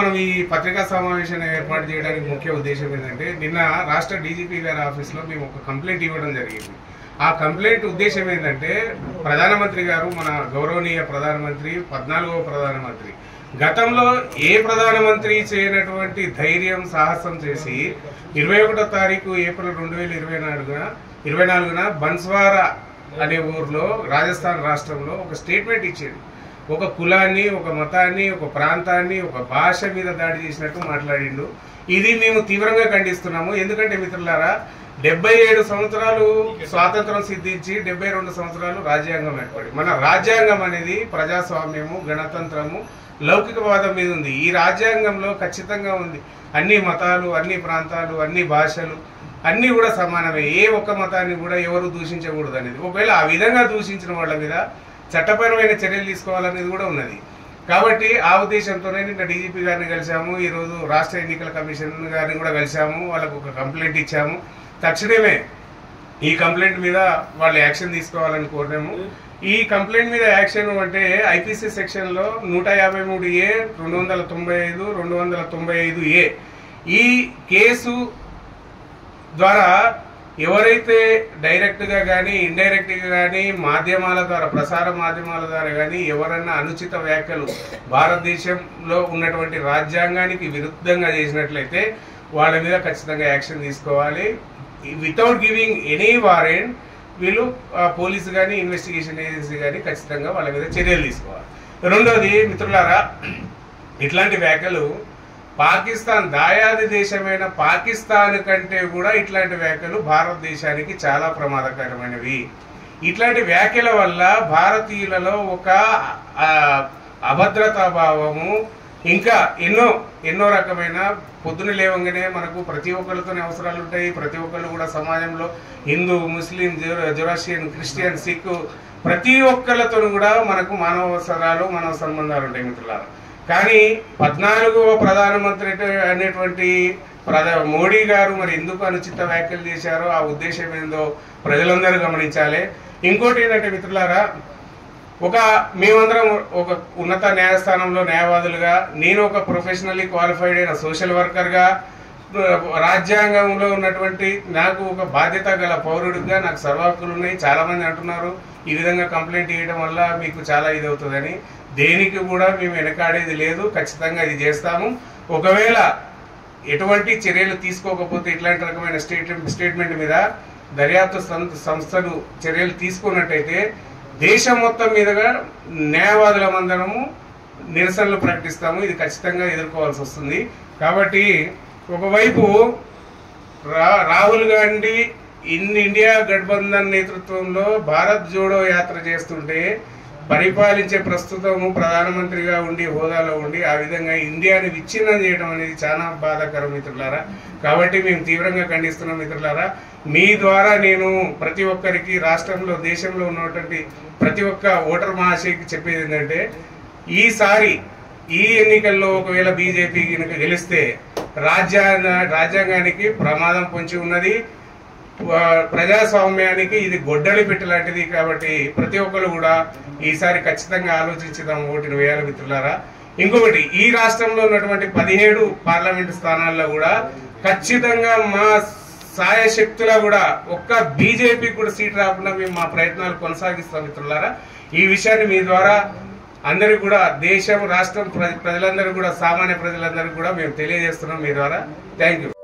మనం ఈ పత్రికా సమావేశాన్ని ఏర్పాటు చేయడానికి ముఖ్య ఉద్దేశం ఏంటంటే, నిన్న రాష్ట్ర డీజీపీ గారి ఆఫీస్లో మేము ఒక కంప్లైంట్ ఇవ్వడం జరిగింది. ఆ కంప్లైంట్ ఉద్దేశం ఏంటంటే, ప్రధానమంత్రి గారు, మన గౌరవనీయ ప్రధానమంత్రి, 14వ ప్రధానమంత్రి, గతంలో ఏ ప్రధానమంత్రి చేయనటువంటి ధైర్యం, సాహసం చేసి 21వ తారీఖు ఏప్రిల్ 2024న బన్స్వారా అనే ఊర్లో, రాజస్థాన్ రాష్ట్రంలో ఒక స్టేట్మెంట్ ఇచ్చాడు. ఒక కులాన్ని, ఒక మతాన్ని, ఒక ప్రాంతాన్ని, ఒక భాష మీద దాడి చేసినట్టు మాట్లాడిండు. ఇది మేము తీవ్రంగా ఖండిస్తున్నాము. ఎందుకంటే మిత్రులారా, 77 సంవత్సరాలు స్వాతంత్రం సిద్ధించి 72 సంవత్సరాలు రాజ్యాంగం ఏర్పడి, మన రాజ్యాంగం అనేది ప్రజాస్వామ్యము, గణతంత్రము, లౌకికవాదం మీద ఉంది. ఈ రాజ్యాంగంలో ఖచ్చితంగా ఉంది అన్ని మతాలు, అన్ని ప్రాంతాలు, అన్ని భాషలు అన్నీ కూడా సమానమే. ఏ ఒక్క మతాన్ని కూడా ఎవరు దూషించకూడదు అనేది. ఒకవేళ ఆ విధంగా దూషించిన వాళ్ళ మీద చట్టపరమైన చర్యలు తీసుకోవాలనేది కూడా ఉన్నది. కాబట్టి ఆ ఉద్దేశంతోనే నిన్న డీజీపీ గారిని కలిసాము. ఈరోజు రాష్ట్ర ఎన్నికల కమిషన్ గారిని కూడా కలిసాము. వాళ్ళకు ఒక కంప్లైంట్ ఇచ్చాము. తక్షణమే ఈ కంప్లైంట్ మీద వాళ్ళు యాక్షన్ తీసుకోవాలని కోరాము. ఈ కంప్లైంట్ మీద యాక్షన్ అంటే ఐపీసీ సెక్షన్లో 153A, 295, 295A ఈ కేసు ద్వారా ఎవరైతే డైరెక్ట్గా కానీ ఇండైరెక్ట్గా కానీ మాధ్యమాల ద్వారా, ప్రసార మాధ్యమాల ద్వారా కానీ ఎవరన్నా అనుచిత వ్యాఖ్యలు భారతదేశంలో ఉన్నటువంటి రాజ్యాంగానికి విరుద్ధంగా చేసినట్లయితే వాళ్ళ మీద ఖచ్చితంగా యాక్షన్ తీసుకోవాలి. వితౌట్ గివింగ్ ఎనీ వారెంట్ వీళ్ళు పోలీసు కానీ, ఇన్వెస్టిగేషన్ ఏజెన్సీ కానీ ఖచ్చితంగా వాళ్ళ మీద చర్యలు తీసుకోవాలి. రెండోది మిత్రులారా, ఇట్లాంటి వ్యాఖ్యలు పాకిస్తాన్, దాయాది దేశమైన పాకిస్తాన్ కంటే కూడా ఇట్లాంటి వ్యాఖ్యలు భారతదేశానికి చాలా ప్రమాదకరమైనవి. ఇట్లాంటి వ్యాఖ్యల వల్ల భారతీయులలో ఒక అభద్రతా భావము, ఇంకా ఎన్నో రకమైన, పొద్దున లేవంగానే మనకు ప్రతి ఒక్కరితోనే అవసరాలు ఉంటాయి. ప్రతి ఒక్కళ్ళు కూడా సమాజంలో హిందూ, ముస్లిం, జొరాషియన్, క్రిస్టియన్, సిక్ ప్రతి ఒక్కళ్ళతో కూడా మనకు మానవ అవసరాలు, మానవ సంబంధాలు ఉంటాయి మిత్రులారా. కానీ 14వ ప్రధానమంత్రి అనేటువంటి మోడీ గారు మరి ఎందుకు అనుచిత వ్యాఖ్యలు చేశారో ఆ ఉద్దేశం ఏందో ప్రజలందరూ గమనించాలి. ఇంకోటి ఏంటంటే మిత్రులారా, మేమందరం ఒక ఉన్నత న్యాయస్థానంలో న్యాయవాదులుగా, నేను ఒక ప్రొఫెషనల్లీ క్వాలిఫైడ్ అయిన సోషల్ వర్కర్గా, రాజ్యాంగంలో ఉన్నటువంటి నాకు ఒక బాధ్యత గల పౌరుడిగా నాకు సర్వ హక్కులు ఉన్నాయి. చాలా మంది అంటున్నారు ఈ విధంగా కంప్లైంట్ ఇవ్వడం వల్ల మీకు చాలా ఇది అవుతుందని. దేనికి కూడా మేము వెనకాడేది లేదు. ఖచ్చితంగా ఇది చేస్తాము. ఒకవేళ ఎటువంటి చర్యలు తీసుకోకపోతే, ఇట్లాంటి రకమైన స్టేట్మెంట్ మీద దర్యాప్తు సంస్థలు చర్యలు తీసుకున్నట్టయితే దేశం మొత్తం మీదుగా న్యాయవాదులమందరము నిరసనలు ప్రకటిస్తాము. ఇది ఖచ్చితంగా ఎదుర్కోవాల్సి వస్తుంది. కాబట్టి ఒకవైపు రాహుల్ గాంధీ ఇండియా గఠబంధన్ నేతృత్వంలో భారత్ జోడో యాత్ర చేస్తుంటే, పరిపాలించే ప్రస్తుతము ప్రధానమంత్రిగా ఉండి, హోదాలో ఉండి ఆ విధంగా ఇండియాని విచ్ఛిన్నం చేయడం అనేది చాలా బాధాకరం మిత్రులారా. కాబట్టి మేము తీవ్రంగా ఖండిస్తున్నాం మిత్రులారా. మీ ద్వారా నేను ప్రతి ఒక్కరికి, రాష్ట్రంలో, దేశంలో ఉన్నటువంటి ప్రతి ఒక్క ఓటర్ మహాశయకి చెప్పేది ఏంటంటే, ఈసారి ఈ ఎన్నికల్లో ఒకవేళ బీజేపీ కనుక గెలిస్తే రాజ్యాంగానికి ప్రమాదం పొంచి ఉన్నది. ప్రజాస్వామ్యానికి ఇది గొడ్డలి పెట్టలాంటిది. కాబట్టి ప్రతి ఒక్కరు కూడా ఈసారి ఖచ్చితంగా ఆలోచించుదాం ఓటును వేయాలి మిత్రులారా. ఇంకొకటి, ఈ రాష్ట్రంలో ఉన్నటువంటి 17 పార్లమెంటు స్థానాల్లో కూడా ఖచ్చితంగా మా సాయశక్తులా కూడా ఒక్క బీజేపీ కూడా సీట్ రాకుండా మేము మా ప్రయత్నాలు కొనసాగిస్తాం మిత్రులారా. ఈ విషయాన్ని మీ ద్వారా అందరికి కూడా, దేశం, రాష్ట్రం ప్రజలందరూ కూడా, సామాన్య ప్రజలందరికీ కూడా మేము తెలియజేస్తున్నాం మీ ద్వారా. Thank you.